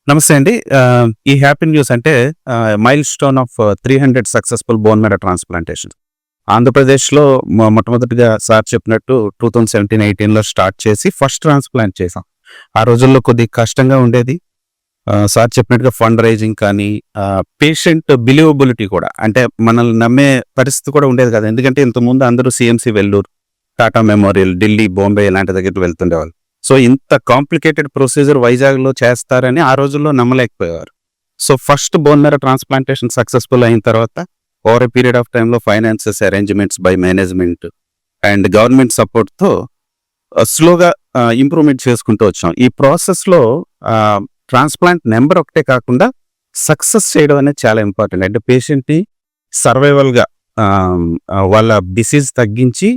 నమస్తే అండి. ఈ హ్యాపీ న్యూస్ అంటే mile stone of 300 successful bone marrow transplantation. ఆంధ్రప్రదేశ్‌లో మొట్టమొదటిగా సార్ చెప్పినట్టు 2017, 18లో స్టార్ట్ చేసి ఫస్ట్ ట్రాన్స్‌ప్లాంట్ చేసాం. ఆ రోజుల్లో కొద్దిగా కష్టంగా ఉండేది. సార్ చెప్పినట్టుగా ఫండ్ రైజింగ్ కానీ, పేషెంట్ బిలీవబిలిటీ కూడా అంటే మనల్ని నమ్మే పరిస్థితి కూడా ఉండేది కాదు. ఎందుకంటే ఇంతకుముందు అందరూ సీఎంసీ వెల్లూరు, టాటా మెమోరియల్, ఢిల్లీ, బాంబే ఇలాంటి దగ్గరికి వెళ్తుండేవాళ్ళు. సో ఇంత కాంప్లికేటెడ్ ప్రొసీజర్ వైజాగ్‌లో చేస్తారని ఆ రోజుల్లో నమ్మలేకపోయేవారు. So first bone marrow transplantation successful అయిన తర్వాత ఓవర్ ఎ పీరియడ్ ఆఫ్ టైమ్‌లో finances arrangements by management and government సపోర్ట్‌తో స్లోగా ఇంప్రూవ్‌మెంట్ చేసుకుంటూ వచ్చాం. ఈ ప్రాసెస్‌లో ట్రాన్స్‌ప్లాంట్ నెంబర్ ఒకటే కాకుండా సక్సెస్ చేయడం అనేది చాలా ఇంపార్టెంట్. అంటే పేషెంట్‌ని సర్వైవల్‌గా వాళ్ళ డిసీజ్ తగ్గించి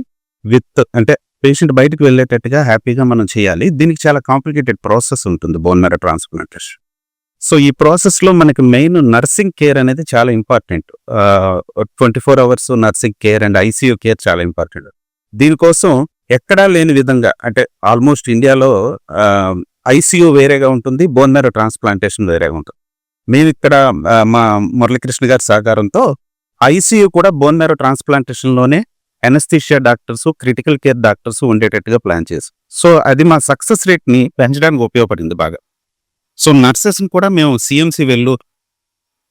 అంటే పేషెంట్ బయటకు వెళ్ళేటట్టుగా హ్యాపీగా మనం చేయాలి. దీనికి చాలా కాంప్లికేటెడ్ ప్రాసెస్ ఉంటుంది బోన్ మ్యారో ట్రాన్స్‌ప్లాంటేషన్. సో ఈ ప్రాసెస్‌లో మనకి మెయిన్ నర్సింగ్ కేర్ అనేది చాలా important. 24 hours nursing care and ICU care చాలా ఇంపార్టెంట్. దీనికోసం ఎక్కడా లేని విధంగా అంటే ఆల్మోస్ట్ ఇండియాలో ఐసీయూ వేరేగా ఉంటుంది, బోన్ మ్యారో ట్రాన్స్‌ప్లాంటేషన్ వేరేగా ఉంటుంది. మేము ఇక్కడ మా మురళీకృష్ణ గారి సహకారంతో ఐసీయూ కూడా బోన్ మ్యారో ట్రాన్స్‌ప్లాంటేషన్‌లోనే anaesthesia doctors, critical care doctors ఉండేటట్టుగా ప్లాన్ చేసాం. సో అది మా సక్సెస్ రేట్‌ని పెంచడానికి ఉపయోగపడింది బాగా. సో నర్సెస్‌ని కూడా మేము CMC Vellore,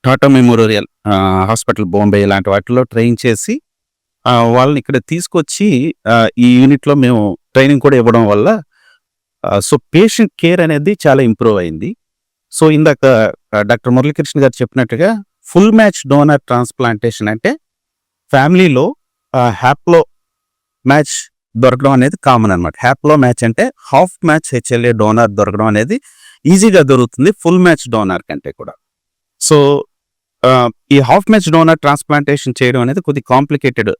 Tata memorial hospital Bombay ఇలాంటి వాటిలో ట్రైన్ చేసి వాళ్ళని ఇక్కడ తీసుకొచ్చి ఈ యూనిట్‌లో మేము ట్రైనింగ్ కూడా ఇవ్వడం వల్ల సో పేషెంట్ కేర్ అనేది చాలా ఇంప్రూవ్ అయింది. సో ఇందాక డాక్టర్ మురళీకృష్ణ గారు చెప్పినట్టుగా ఫుల్ మ్యాచ్ డోనర్ ట్రాన్స్‌ప్లాంటేషన్ అంటే ఫ్యామిలీలో హ్యాప్లో మ్యాచ్ దొరకడం అనేది కామన్ అనమాట. హ్యాప్లో మ్యాచ్ అంటే హాఫ్ మ్యాచ్ హెచ్ఎల్ఏ డోనర్ దొరకడం అనేది ఈజీగా దొరుకుతుంది ఫుల్ మ్యాచ్ డోనర్ కంటే కూడా. సో ఈ హాఫ్ మ్యాచ్ డోనర్ ట్రాన్స్‌ప్లాంటేషన్ చేయడం అనేది కొద్దిగా complicated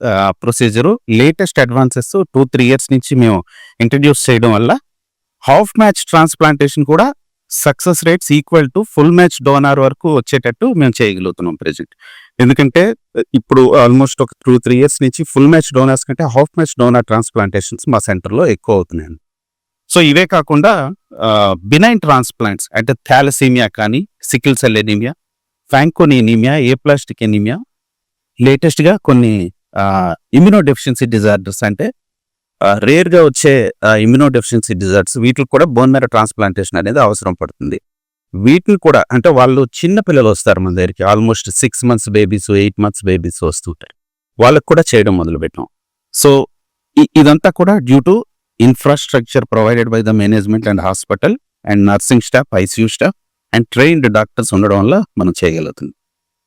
procedure. Latest advances 2-3 years నుంచి మేము ఇంట్రడ్యూస్ చేయడం వల్ల హాఫ్ మ్యాచ్ ట్రాన్స్‌ప్లాంటేషన్ కూడా success rates equal to full match donor వరకు వచ్చేటట్టు మేము చేయగలుగుతున్నాం ప్రెజెంట్. ఎందుకంటే ఇప్పుడు ఆల్మోస్ట్ ఒక 2-3 ఇయర్స్ నుంచి ఫుల్ మ్యాచ్ డోనర్స్ కంటే హాఫ్ మ్యాచ్ డోనర్ ట్రాన్స్‌ప్లాంటేషన్స్ మా సెంటర్లో ఎక్కువ అవుతున్నాయండి. సో ఇవే కాకుండా బినైన్ ట్రాన్స్‌ప్లాంట్స్ అంటే థాలసీమియా కానీ, sickle cell anaemia, Fanconi anaemia, aplastic anaemia, లేటెస్ట్‌గా కొన్ని ఇమ్యూనో డెఫిషియన్సీ డిజార్డర్స్ అంటే రేర్‌గా వచ్చే ఇమ్యూనో డెఫిషియన్సీ డిజార్డర్స్ వీటికి కూడా బోన్ మ్యారో ట్రాన్స్‌ప్లాంటేషన్ అనేది అవసరం పడుతుంది. వీటిని కూడా అంటే వాళ్ళు చిన్న పిల్లలు వస్తారు మన దగ్గరికి, almost 6 months babies, 8 months babies వస్తుంటారు. వాళ్ళకు కూడా చేయడం మొదలుపెట్టాం. సో ఇదంతా కూడా due to infrastructure provided by the management and hospital and nursing staff, ICU staff and trained doctors ఉండడం వల్ల మనం చేయగలుగుతుంది.